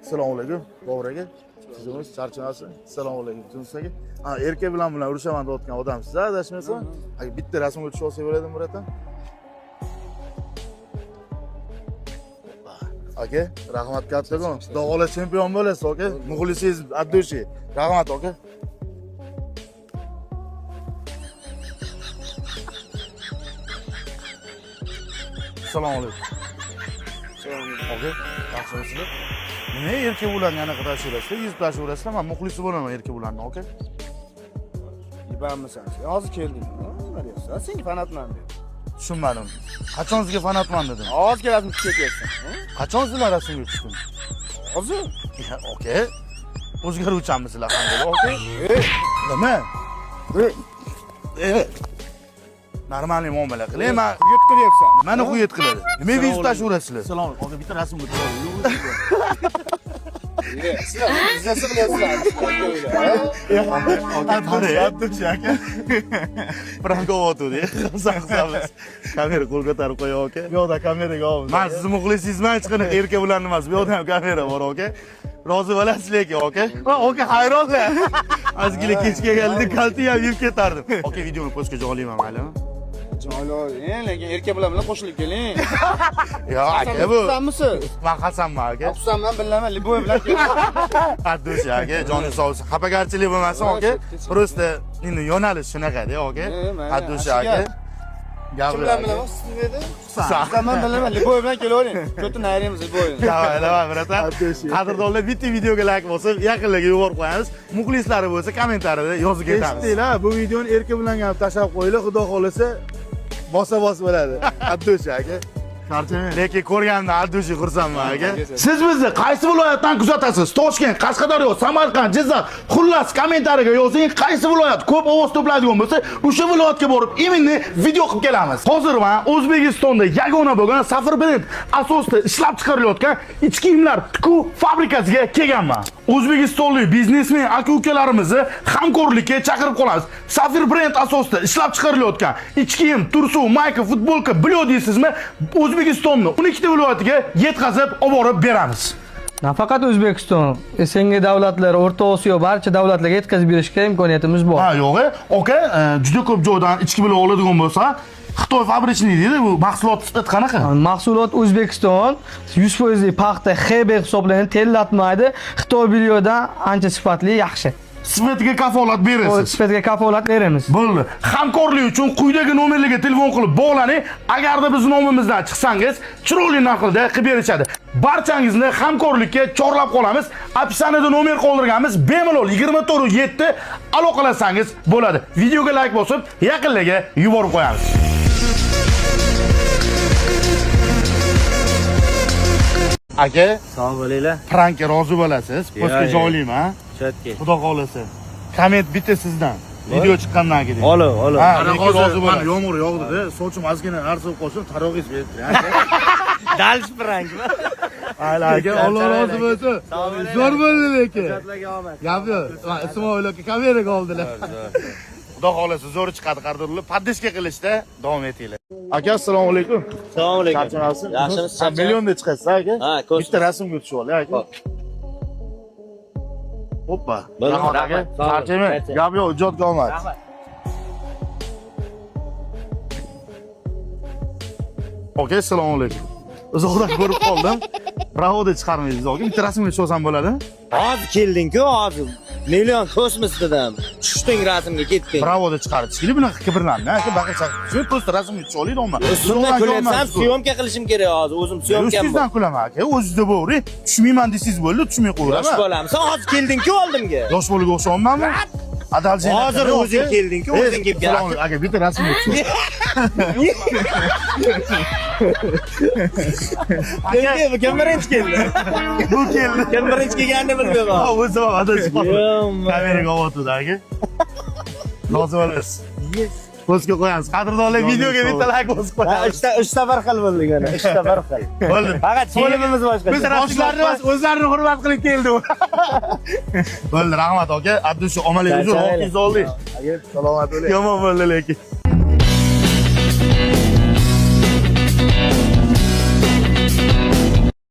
Assalomu alaykum. To'g'ri aka. Sizimiz charchanasiz. Assalomu alaykum. Tunus aka. Erkak bilan urushaman deyotgan odamsiz, adashmasam. Bitta rasmga tushib olsak bo'ladimi buradan? Aka, rahmat kattagon. Xudo xohlasa chempion bo'lasiz, aka. Muxlisingiz addushi. Rahmat, aka. Assalomu alaykum. Aka, yaxshimisizlar? Nima erkak ularni yana qadashirasiz? Yuz tashaverasizlar, men muxlisi bo'laman erkak ularni, aka. Yibanmisan? Hozir kelding. Nima deyapsan? Senga fanatman deb. Tushunmadim. Qachon sizga fanatman dedim? Hozir kelasizmi ketyapsan? Qachon sizlar rasmga tushding? Hozir? Aka. O'zgaruvchanmisizlar qanday, aka? Nima? Normalniy muomala qiling. Men uyat qilyapsan. Meni uyat qiladi. Nimaga yuz tashaverasizlar? Salom, aka bitta rasmga tushib. Sizlar biznesi bilasizlar. Addushi aka. Prankovotdi. Qilsamiz. Kamera qo'l ko'tarib qo'ying, aka. Bu yoqda kameraga olamiz. Men sizni muxlisingizman, hech qanaqa erkak bilan emas. Bu yoqda ham kamera bor, aka. Rozi bo'lasiz lekin, aka. Aka hayronman. Ozgina kechga keldik, kalti ham yeb ketardim. Aka, videoni postga joylayman, maylimi? Joylang, lekin erkak bilan qo'shilib keling. Yo, aka bu. Xursandmisiz? Men qasamman, aka. Xursandman, bilaman, Liboy bilan keling. Addushi aka, joningiz sog' bo'lsin. Xafagarchilik bo'lmasin, aka. Просто endi yo'nalish shunaqa-da, aka. Addushi aka. Kim bilan bilaman, siz nima edi? Xursandman, bilaman, Liboy bilan kelavering. Ko'tin ayrimiz Liboy. Davay, bratan. Qadrdonlar, bitta videoga like bosib, yaqinlarga yuborib qo'yamiz. Muxlislari bo'lsa, kommentariyada yozib ketamiz. Eshitdinglar, bu videoni erkak bilan ham tashlab qo'yinglar, xudo xolasa bosa-bos bo'ladi. Addushi aka. Charchamayman. Lekin ko'rganimda Addushi xursandman aka. Siz bizni qaysi viloyatdan kuzatasiz? Toshkent, Qashqadaryo, Samarqand, Jizzax. Xullas kommentariyaga yozing, qaysi viloyat ko'p ovoz to'playdigan bo'lsa, o'sha viloyatga borib, iminni video qilib kelamiz. Hozir men O'zbekistonda yagona bo'lgan Safir brend asosida ishlab chiqarilayotgan ichki kiyimlar tikuv fabrikasiga kelganman. O'zbekistonlik biznesmen aka-ukalarimizni hamkorlikka chaqirib qolamiz. Safir brend asosida ishlab chiqarilayotgan ichki kiyim, tursuv, mayka, futbolka bilyodeysizmi? O'zbekistonni 12 ta viloyatiga yetkazib olib borib beramiz. Nafaqat O'zbekiston, SNG davlatlari, O'rta Osiyo barcha davlatlarga yetkazib berishga imkoniyatimiz bor. Ha, yo'q, aka, juda ko'p joydan ichki bilan oladigan bo'lsa, Xitoy fabrichnik deydi, bu mahsulot sifati qanaqa? Mahsulot O'zbekiston 100% paxta HB hisoblanadi, terlatmaydi. Xitoy bilyodan ancha sifatli, yaxshi. Sifatiga kafolat berasiz. Sifatiga kafolat beramiz. Bo'ldi. Hamkorlik uchun quyidagi nomerlarga telefon qilib bog'laning. Agarda biz nomimizdan chiqsangiz, chiroyli narxda qilib berishadi. Barchangizni hamkorlikka chorlab qolamiz. Opsiyanada nomer qoldirganmiz. Bemalol 24/7 aloqalasangiz bo'ladi. Videoga like bosib, yaqinlarga yuborib qo'yamiz. Aka, Sog' bo'linglar. prankka rozi bo'lasiz. Postga joylayman. Chatga. Xudo xolasa. Komment bitta sizdan. Video chiqqandan keyin. Olib. Ha, rozi bo'laman. Yomg'ir yog'di-da, sochim ozgina arzib qolsin, taroqis berdi. Dalsh prankmi? Aka, Alloh rozi bo'lsin. Zo'r bo'ldi lekin. Chatlarga omad. Gap yo'q. Ismoil aka kameraga oldilar. Xudo xolasa zo'r chiqadi qadrli. Poddeshka qilishda davom etinglar. Aka, assalomu alaykum. Assalomu alaykum. Charchamasiz? Yaxshimisiz? Millionda chiqasiz, aka? Ha, ko'p. Bitta rasmga tushib ol, aka. Hoppa. Rahmat, aka. rahmat. Charchaymang. Gap yo'q, ijodga omad. Rahmat. Aka, assalomu alaykum. Uzoqdan ko'rib qoldim. Bravoda chiqarmaysiz, aka. Bitta rasmga tushsam bo'ladi? Hozir kelding-ku, hozir. Million kosmos dedim. Tushding rasmga ketding. Bravoda chiqarishinglar bunaqa kibrlanma, aka. Baqirchaq. Shu просто rasmga tusha olaydi omma. Shunday kulyapsam, syomka qilishim kerak hozir. O'zim syomkam bor. Sizdan kulaman, aka. O'zingizda bo'ring. Tushmayman desangiz bo'ldi, tushmay qo'yaveraman. Yosh bolam, sen hozir kelding-ku oldimga. Yosh bolaga o'xshayapmanmi? Adalji. Hozir o'zing kelding-ku, o'zing kelib Salom, aka, bitta rasmga tush. Aka, kim birinchi keldi? Bu keldi. Kim birinchi kelganini bilmayman. Ha, o'zi ham adalji. Yomma. Kameraga o'tdi, aka. Rozi bo'lasiz. Postga qo'yamiz. Qadrdonlar, videoga bitta like bosib qo'yamiz. Uchta bir xil bo'ldik ana, uchta bir xil. Bo'ldi. Faqat filmimiz boshqa. Biz yoshlarni emas, o'zlarini hurmat qilib keldi u. Bo'ldi, rahmat aka. Abdushi omalaga uzr, oqiz oldik. Salomat bo'ling. Yomon bo'ldi lekin.